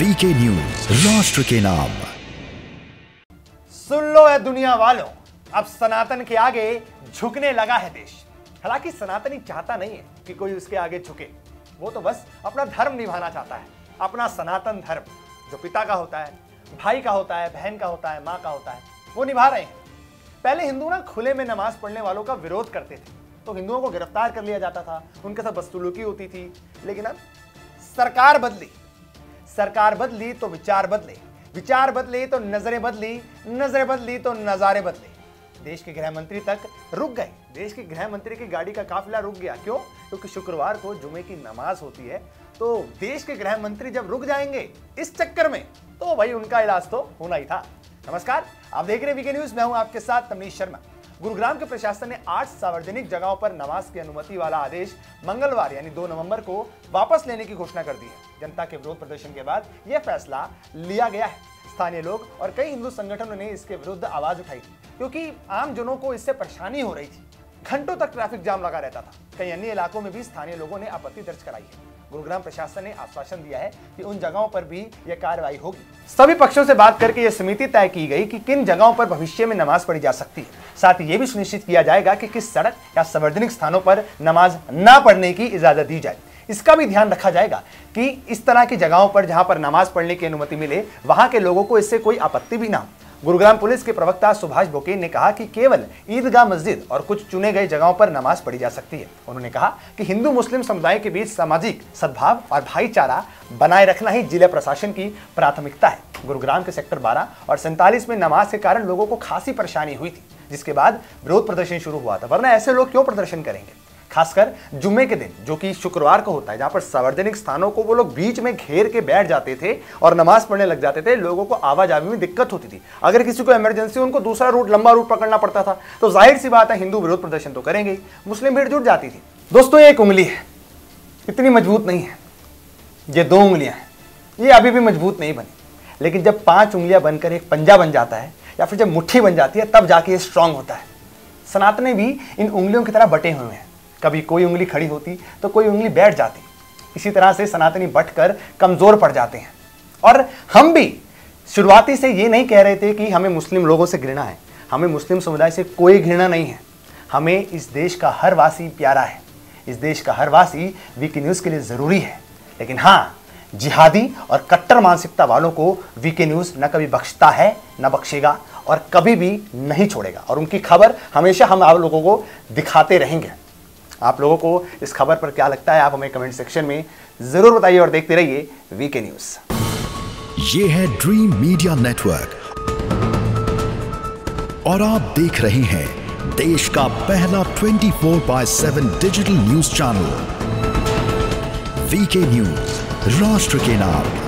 VK news, राष्ट्र के नाम। सुन लो है दुनिया वालों, अब सनातन के आगे झुकने लगा है देश। हालांकि सनातनी चाहता नहीं है कि कोई उसके आगे झुके, वो तो बस अपना धर्म निभाना चाहता है, अपना सनातन धर्म जो पिता का होता है, भाई का होता है, बहन का होता है, माँ का होता है, वो निभा रहे हैं। पहले हिंदू ना खुले में नमाज पढ़ने वालों का विरोध करते थे, तो हिंदुओं को गिरफ्तार कर लिया जाता था, उनके साथ बदसलूकी होती थी। लेकिन अब सरकार बदली तो विचार बदले, विचार बदले तो नजरें बदली, नजरें बदली तो नजारे बदले। देश के गृह मंत्री तक रुक गए, देश के गृह मंत्री की गाड़ी का काफिला रुक गया। क्यों? क्योंकि शुक्रवार को जुमे की नमाज होती है, तो देश के गृह मंत्री जब रुक जाएंगे इस चक्कर में, तो भाई उनका इलाज तो होना ही था। नमस्कार, आप देख रहे हैं वीके न्यूज, मैं हूं आपके साथ तमनीश शर्मा। गुरुग्राम के प्रशासन ने 8 सार्वजनिक जगहों पर नमाज की अनुमति वाला आदेश मंगलवार यानी 2 नवंबर को वापस लेने की घोषणा कर दी है। जनता के विरोध प्रदर्शन के बाद यह फैसला लिया गया है। स्थानीय लोग और कई हिंदू संगठनों ने इसके विरुद्ध आवाज उठाई थी, क्योंकि आम जनों को इससे परेशानी हो रही थी। घंटों तक ट्रैफिक जाम लगा रहता था। कई अन्य इलाकों में भी स्थानीय लोगों ने आपत्ति दर्ज कराई है। गुरुग्राम प्रशासन ने आश्वासन दिया है कि उन जगहों पर भी यह कार्रवाई होगी। सभी पक्षों से बात करके यह समिति तय की गई कि किन जगहों पर भविष्य में नमाज पढ़ी जा सकती है। साथ ही यह भी सुनिश्चित किया जाएगा कि किस सड़क या सार्वजनिक स्थानों पर नमाज न पढ़ने की इजाजत दी जाए। इसका भी ध्यान रखा जाएगा कि इस तरह की जगहों पर जहां पर नमाज पढ़ने की अनुमति मिले, वहां के लोगों को इससे कोई आपत्ति भी ना हो। गुरुग्राम पुलिस के प्रवक्ता सुभाष बोकेन ने कहा कि केवल ईदगाह मस्जिद और कुछ चुने गए जगहों पर नमाज पढ़ी जा सकती है। उन्होंने कहा कि हिंदू मुस्लिम समुदाय के बीच सामाजिक सद्भाव और भाईचारा बनाए रखना ही जिला प्रशासन की प्राथमिकता है। गुरुग्राम के सेक्टर 12 और 47 में नमाज के कारण लोगों को खासी परेशानी हुई थी, जिसके बाद विरोध प्रदर्शन शुरू हुआ था। वरना ऐसे लोग क्यों प्रदर्शन करेंगे? खासकर जुम्मे के दिन, जो कि शुक्रवार को होता है, जहां पर सार्वजनिक स्थानों को वो लोग बीच में घेर के बैठ जाते थे और नमाज पढ़ने लग जाते थे। लोगों को आवाजाही में दिक्कत होती थी। अगर किसी को इमरजेंसी, उनको दूसरा रूट, लंबा रूट पकड़ना पड़ता था, तो जाहिर सी बात है हिंदू विरोध प्रदर्शन तो करेंगे। मुस्लिम भीड़ जुट जाती थी। दोस्तों, ये एक उंगली है, इतनी मजबूत नहीं है। ये 2 उंगलियां हैं, ये अभी भी मजबूत नहीं बनी। लेकिन जब 5 उंगलियां बनकर एक पंजा बन जाता है, या फिर जब मुट्ठी बन जाती है, तब जाके ये स्ट्रांग होता है। सनातनी भी इन उंगलियों की तरह बटे हुए हैं। कभी कोई उंगली खड़ी होती तो कोई उंगली बैठ जाती। इसी तरह से सनातनी बंटकर कमजोर पड़ जाते हैं। और हम भी शुरुआती से ये नहीं कह रहे थे कि हमें मुस्लिम लोगों से घृणा है। हमें मुस्लिम समुदाय से कोई घृणा नहीं है। हमें इस देश का हर वासी प्यारा है। इस देश का हर वासी वीके न्यूज के लिए जरूरी है। लेकिन हाँ, जिहादी और कट्टर मानसिकता वालों को वीके न्यूज न कभी बख्शता है, न बख्शेगा और कभी भी नहीं छोड़ेगा। और उनकी खबर हमेशा हम आप लोगों को दिखाते रहेंगे। आप लोगों को इस खबर पर क्या लगता है, आप हमें कमेंट सेक्शन में जरूर बताइए और देखते रहिए वीके न्यूज। ये है ड्रीम मीडिया नेटवर्क और आप देख रहे हैं देश का पहला 24/7 digital news channel VK news, राष्ट्र के नाम।